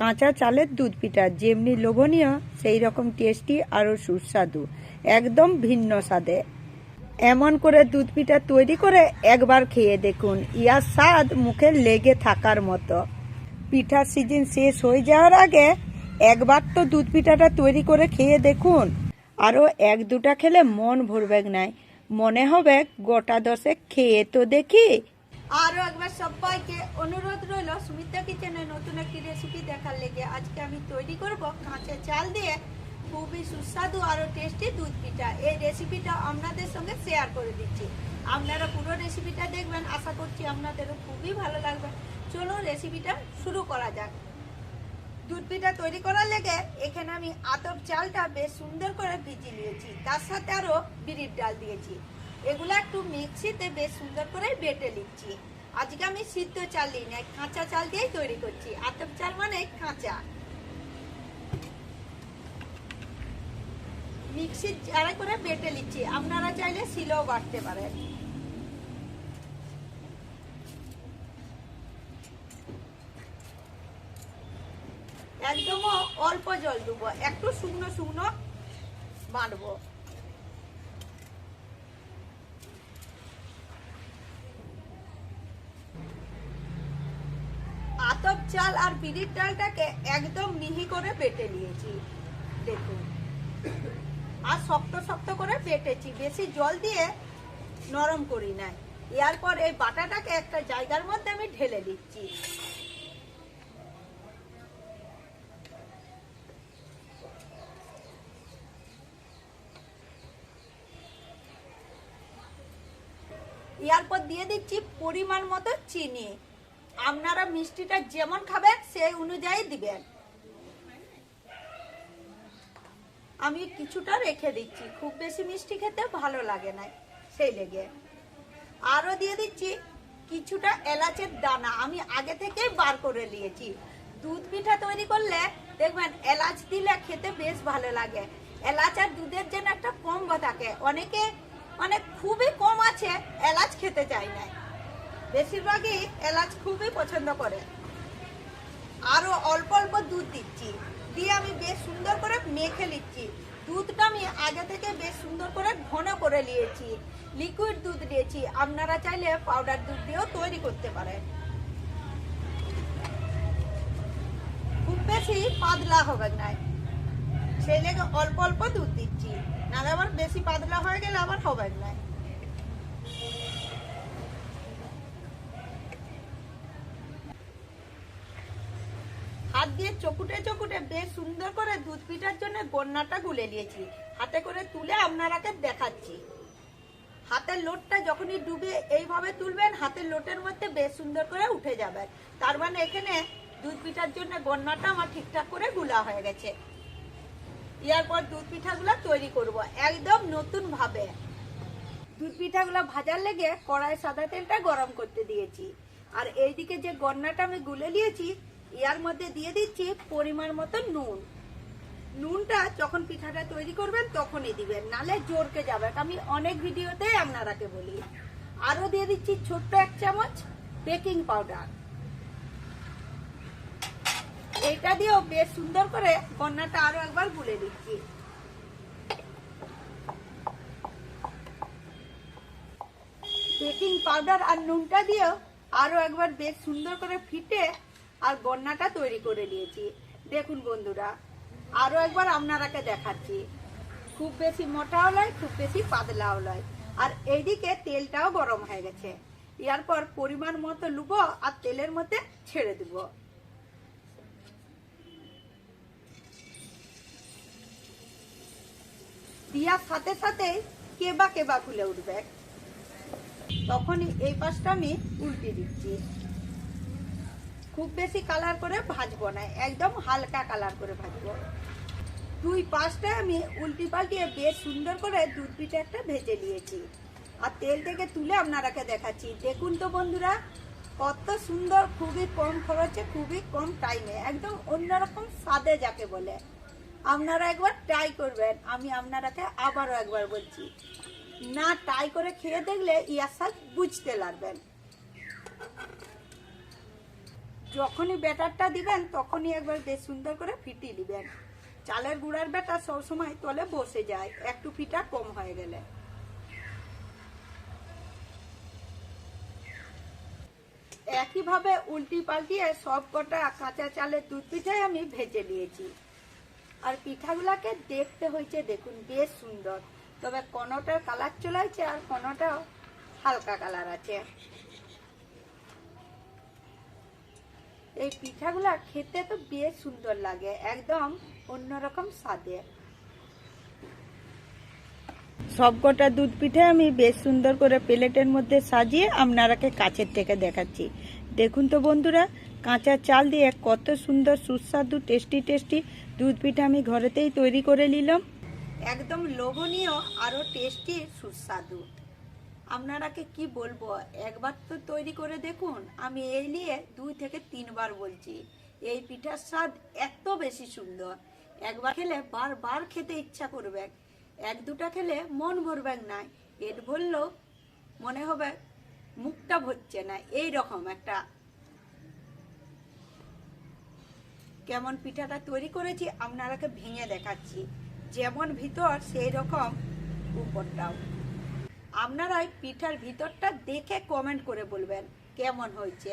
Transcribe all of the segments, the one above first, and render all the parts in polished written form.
কাঁচা চালের দুধ পিঠা যেমনি লোভনীয় সেই রকম টেস্টি আরও সুস্বাদু, একদম ভিন্ন স্বাদে। এমন করে দুধ পিঠা তৈরি করে একবার খেয়ে দেখুন, ইয়ার স্বাদ মুখে লেগে থাকার মতো। পিঠার সিজন শেষ হয়ে যাওয়ার আগে একবার তো দুধ পিঠাটা তৈরি করে খেয়ে দেখুন, আরও এক দুটা খেলে মন ভরবে নাই, মনে হবে গোটা দশেক খেয়ে তো দেখি। আরও একবার সবাইকে অনুরোধ রইল সুমিত্রা কিচেনে নতুন একটি রেসিপি দেখার লেগে। আজকে আমি তৈরি করব কাঁচা চাল দিয়ে খুবই সুস্বাদু আরও টেস্টি দুধ পিঠা। এই রেসিপিটা আপনাদের সঙ্গে শেয়ার করে দিচ্ছি, আপনারা পুরো রেসিপিটা দেখবেন, আশা করছি আপনাদেরও খুবই ভালো লাগবে। চলুন রেসিপিটা শুরু করা যাক। দুধ পিঠা তৈরি করার লেগে এখানে আমি আতপ চালটা বেশ সুন্দর করে ভিজিয়ে নিয়েছি, তার সাথে আরও বিরির ডাল দিয়েছি। এগুলো একটু মিক্সিতে বেশ সুন্দর করে বেটে নিচ্ছি। আজকে আমি সিদ্ধ চাল দিই না, কাঁচা চাল দিয়েই তৈরি করছি। আতপ চাল মানে কাঁচা। মিক্সি জারে করে বেটে নিচ্ছি, আপনারা চাইলে শিলেও বাটতে পারেন। একদম অল্প জল দেবো, একটু শুকনো শুকনো বাটবো। আতপ চাল আর বিরির ডালটাকে একদম মিহি করে বেটে নিয়েছি, দেখুন। আর শক্ত শক্ত করে বেটেছি, বেশি জল দিয়ে নরম করি নাই। এরপর এই বাটাটাকে একটা জায়গার মধ্যে আমি ঢেলে দিচ্ছি। এরপর দিয়ে দিচ্ছি পরিমাণ মতো চিনি। আপনারা মিষ্টিটা যেমন খাবেন সেই অনুযায়ী দিবেন। আমি কিছুটা রেখে দিচ্ছি, খুব বেশি মিষ্টি খেতে ভালো লাগে না সেই লেগে। আরও দিয়ে দিচ্ছি কিছুটা এলাচের দানা, আমি আগে থেকেই বার করে নিয়েছি। দুধ পিঠা তৈরি করলে দেখবেন এলাচ দিলে খেতে বেশ ভালো লাগে। এলাচ আর দুধের যেন একটা কম্ব থাকে, অনেকে মানে খুবই কম আছে এলাচ খেতে চায় না, বেশিরভাগই এলাচ খুবই পছন্দ করে। আরো অল্প অল্প দুধ দিচ্ছি, দিয়ে আমি বেশ সুন্দর করে মেখে নিচ্ছি। দুধটা আমি আগে থেকে বেশ সুন্দর করে ঘন করে নিয়েছি, লিকুইড দুধ দিয়েছি। আপনারা চাইলে পাউডার দুধ দিয়েও তৈরি করতে পারেন। খুব বেশি পাতলা হবে না, সেই লেগে অল্প অল্প দুধ দিচ্ছি, নাহলে আবার বেশি পাতলা হয়ে গেলে আবার হবে না। হাত দিয়ে চকুটে চকুটে বেশ সুন্দর করে দুধ পিঠার জন্য গন্নাটা গুলে নিয়েছি। হাতে করে তুলে আপনারাকে দেখাচ্ছি। হাতের লোটটা যখনই ডুবে এইভাবে তুলবেন, হাতের লোটের মধ্যে বেশ সুন্দর করে উঠে যাবে, তার মানে এখানে দুধ পিঠার জন্য গন্নাটা আমার ঠিকঠাক করে গুলা হয়ে গেছে। এরপর দুধ পিঠাগুলো তৈরি করব একদম নতুন ভাবে। দুধ পিঠাগুলো ভাজার লেগে কড়াই সাদা তেলটা গরম করতে দিয়েছি, আর এইদিকে যে গন্নাটা আমি গুলে নিয়েছি এর মধ্যে দিয়ে দিচ্ছি পরিমাণ মতো নুন। নুনটা যখন পিঠাটা তৈরি করবেন তখনই দিবেন, নালে জোরকে যাবে, আমি অনেক ভিডিওতে আপনারাকে বলি। আরো দিয়ে দিচ্ছি ছোট্ট 1 চামচ বেকিং পাউডার। এটা দিয়েও বেশ সুন্দর করে গন্নাটা আরো একবার গুলে দিচ্ছি। বেকিং পাউডার আর নুনটা দিয়েও আরো একবার বেশ সুন্দর করে ফিটে আর গন্নাটা তৈরি করে নিয়েছি। দেখুন বন্ধুরা, আরো একবার আপনারাকে দেখাচ্ছি। খুব বেশি মোটাও নয়, খুব বেশি পাতলাও নয়। আর এইদিকে তেলটাও গরম হয়ে গেছে, এরপর পরিমাণ মতো লুবো আর তেলের মধ্যে ছেড়ে দেব। দেওয়ার সাথে সাথে কেবা কেবা ফুলে উঠবে, তখনই এই পাশটা আমি উল্টে দিচ্ছি। খুব বেশি কালার করে ভাজবো না, একদম হালকা কালার করে ভাজবো। দুই পাশটা আমি উল্টি পাল্টিয়ে বেশ সুন্দর করে দুধ পিঠা একটা ভেজে নিয়েছি, আর তেল থেকে তুলে আপনারাকে দেখাচ্ছি। দেখুন তো বন্ধুরা, কত সুন্দর, খুবই কম খরচে, খুবই কম টাইমে, একদম অন্যরকম স্বাদে যাকে বলে। আপনারা একবার ট্রাই করবেন, আমি আপনারাকে আবারও একবার বলছি, না ট্রাই করে খেয়ে দেখলে ইয়ার স্বাদ বুঝতে লাগবেন। যখনই ব্যাটারটা দিবেন তখনই একবার বেশ সুন্দর করে ফিটিয়ে দিবেন। চালের গুঁড়ার ব্যাটার সবসময় তলে বসে যায় একটু পিঠা কম হয়ে গেলে। একইভাবে উল্টি পাল্টিয়ে সব কটা কাঁচা চালের দুধ পিঠাই আমি ভেজে নিয়েছি। আর পিঠাগুলাকে দেখতে হয়েছে দেখুন বেশ সুন্দর, তবে কোনোটার কালার চলে আসছে আর কোনোটা হালকা কালার আছে। এই পিঠাগুলা খেতে তো বেশ সুন্দর লাগে, একদম অন্যরকম স্বাদে। সবকটা দুধ পিঠে আমি বেশ সুন্দর করে প্লেটের মধ্যে সাজিয়ে আপনারাকে কাছের থেকে দেখাচ্ছি। দেখুন তো বন্ধুরা, কাঁচা চাল দিয়ে কত সুন্দর সুস্বাদু টেস্টি টেস্টি দুধ পিঠা আমি ঘরেতেই তৈরি করে নিলাম। একদম লোভনীয় আরো টেস্টি সুস্বাদু। আপনারাকে কি বলবো, একবার তো তৈরি করে দেখুন। আমি এই নিয়ে 2 থেকে 3 বার বলছি, এই পিঠার স্বাদ এত বেশি সুন্দর, একবার খেলে বারবার খেতে ইচ্ছা করবে। 1-2টা খেলে মন ভরবে না, পেট ভরলেও মনে হবে মুখটা ভরছে না, এই রকম একটা। কেমন পিঠাটা তৈরি করেছি আপনারাকে ভেঙে দেখাচ্ছি, যেমন ভিতর সেই রকম উপরটাও। আপনারা এই পিঠার ভিতরটা দেখে কমেন্ট করে বলবেন কেমন হয়েছে।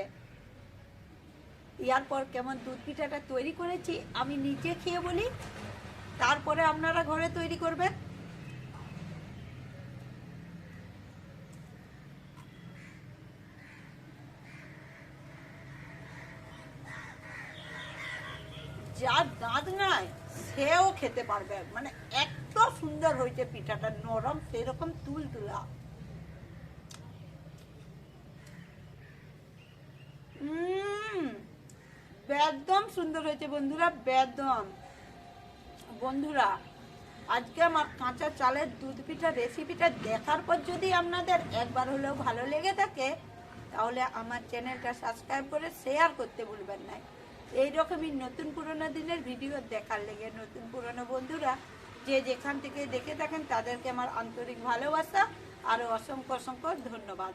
এরপর কেমন দুধ পিঠাটা তৈরি করেছি আমি নিজে খেয়ে বলি, তারপরে আপনারা ঘরে তৈরি করবেন। যার দাঁত নাই সেও খেতে পারবে, মানে এত সুন্দর হয়েছে পিঠাটা, নরম সেরকম তুলতুলা। একদম সুন্দর হয়েছে বন্ধুরা, একদম। বন্ধুরা, আজকে আমার কাঁচা চালের দুধ পিঠা রেসিপিটা দেখার পর যদি আপনাদের একবার হলেও ভালো লেগে থাকে, তাহলে আমার চ্যানেলটা সাবস্ক্রাইব করে শেয়ার করতে ভুলবেন না। এইরকমই নতুন পুরোনো দিনের ভিডিও দেখার লেগে নতুন পুরোনো বন্ধুরা যে যেখান থেকে দেখে থাকেন তাদেরকে আমার আন্তরিক ভালোবাসা আর অসংখ্য অসংখ্য ধন্যবাদ।